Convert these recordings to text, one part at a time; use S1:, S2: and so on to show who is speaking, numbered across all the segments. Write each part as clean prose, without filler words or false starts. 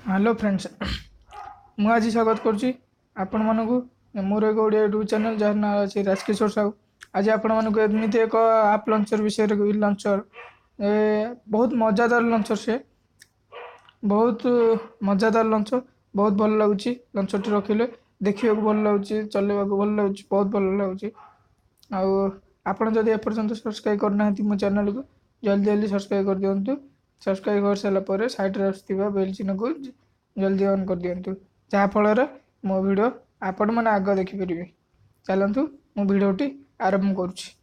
S1: Hello friends मु आज स्वागत करुच्ची आपण मानक मोर एक ओडिया यूट्यूब चैनल जार ना अच्छे राजकिशोर साहू। आज आपण मानक एमती एक आप लंचर विषय लंचर बहुत मजादार लंचर से बहुत मजादार लंचर बहुत भल लगुच लंचर टी रखिले देखा भल लगुच चलवा भल लगुच बहुत भल लगुच। आपण जदि एपर्यंत सब्सक्राइब करना मो चैनल को जल्दी जल्दी सब्सक्राइब कर दिंतु। सब्सक्राइब कर सारा साइड रे बेल चिन्ह को जल्दी ऑन कर दिंतु जहाँफल मो वीडियो आपण मैंने आग देखिपारे। चलतु मो वीडियोटी आरंभ करुच्ची।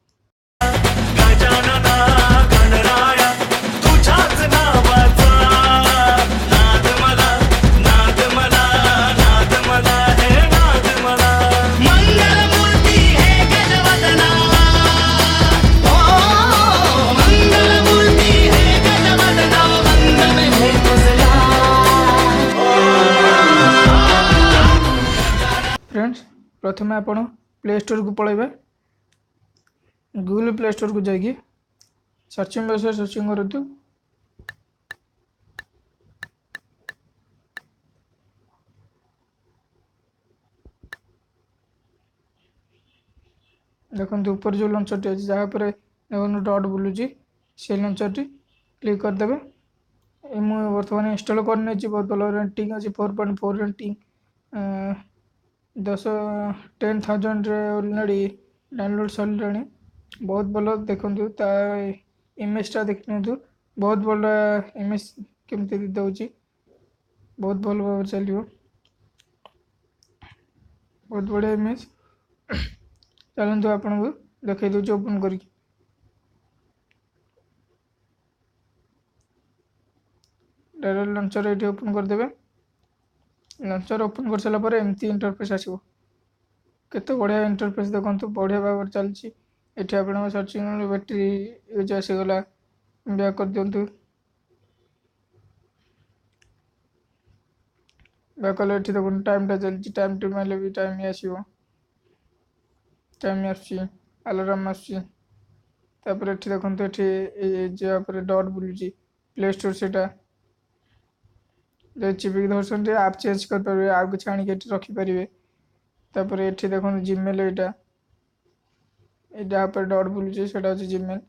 S1: फ्रेंड्स प्रथम आपण प्ले स्टोर को पलैबे गूगल प्ले स्टोर को जाइए सर्चिंग बॉक्स में सर्चिंग करतु देखो ऊपर जो लंचर टी अच्छे जहाँ पर देखो डट बुलूची से लंचर टी क्लिक करदे। मुझे बर्तमान इंस्टॉल करने बहुत भल रेटिंग अच्छी 4.4 रेटिंग 10,000 ऑलरेडी डाउनलोड सर बहुत भल देखु इमेजटा देखिए बहुत भल इमेज केमती दूसरी बहुत भल भाव चलो बहुत बढ़िया इमेज। चलते आपन को देखा दूसरी ओपन कर लंचर ये ओपन करदे। लंचर ओपन कर सारापर एमती इंटरफेस आसो केते बढ़िया इंटरफेस देखो बढ़िया भाव चलती। ये आप सर्चिंग बैटेरी यूज आसीगला बैक कर दिंतु बैक कले ये देखो टाइमटा चलती टाइम टू मारे भी टाइम आसो टाइम आलाराम आसपर ये देखो ये जहाँ डट बुलूची प्ले स्टोर से चिपिक धरसन आप चेंज कर आप कुछ आनिक रखिपारे। तापर ये देखो जीमेल यहाँ पर डट बुलूची से जीमेल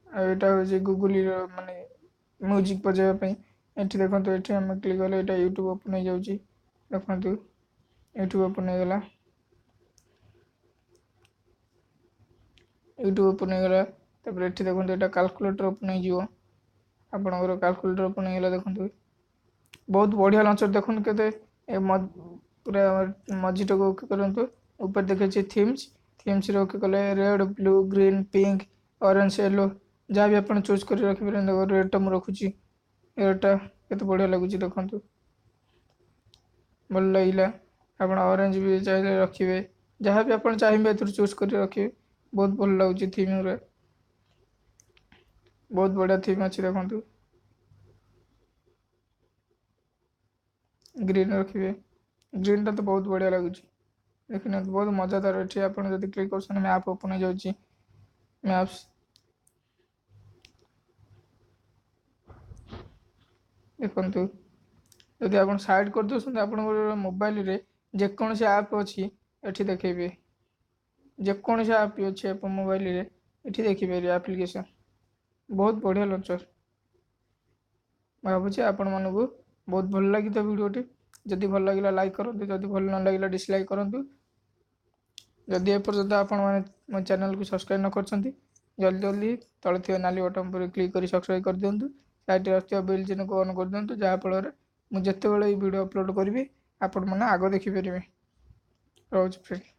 S1: आईटा हूँ गूगल माने म्यूजिक बजाइवाई ये देखो ये आम क्लिक कले यहाँ यूट्यूब ओपन हो जाऊँगी देखो यूट्यूब ओपन हो गला यूट्यूब ओपन हो गला। तापर ये देखो यहाँ कैलकुलेटर ओपन हो आपणकर कैलकुलेटर ओपन हो गला देखो बहुत बढ़िया लंचर देखो के पूरा मझीटा को ओके करूँ ऊपर देखे थीम्स थीम्स ओके कले red blue green pink orange yellow जहाँ भी आप चूज कर रखिपारे। देखो रेडटा मुझे रखुची रेडटा के बढ़िया लगुच देखो भल लगे आप ऑरेंज भी चाहिए रखिए जहाँ भी आप चाहिए चूज कर रखिए बहुत भल लगुच थीम रे बहुत बढ़िया थीम अच्छी देखो ग्रीन रखिए ग्रीनटा तो बहुत बढ़िया लगुच देखने बहुत मजादार ये आप क्लिक कर मैप ओपन हो जाऊँगी मैप्स देखु जदि आप साइड कर दे आप मोबाइल रे जेकोसी आप अच्छी ये देखेबे जेकोसी आप अच्छे आप मोबाइल रे ये देखिपारे एप्लिकेशन बहुत बढ़िया लंचर भावुँ आपण मानक बहुत भल लगी तो वीडियोटी जदि भल लगे लाइक करूँ जदि भल न लगे डिसलाइक करूँ जदि एपर्यंत आपण मैंने मो चैनल को सब्सक्राइब न कर जल्दी जल्दी तले थी नाली बटन पर क्लिक कर सब्सक्राइब कर दिंतु साइड आस बेल चिन्ह को ऑन कर दिंतु जहाँफल मुझे वीडियो अपलोड करी आपण मैंने आग देखिपारे रोज फ्रेंड।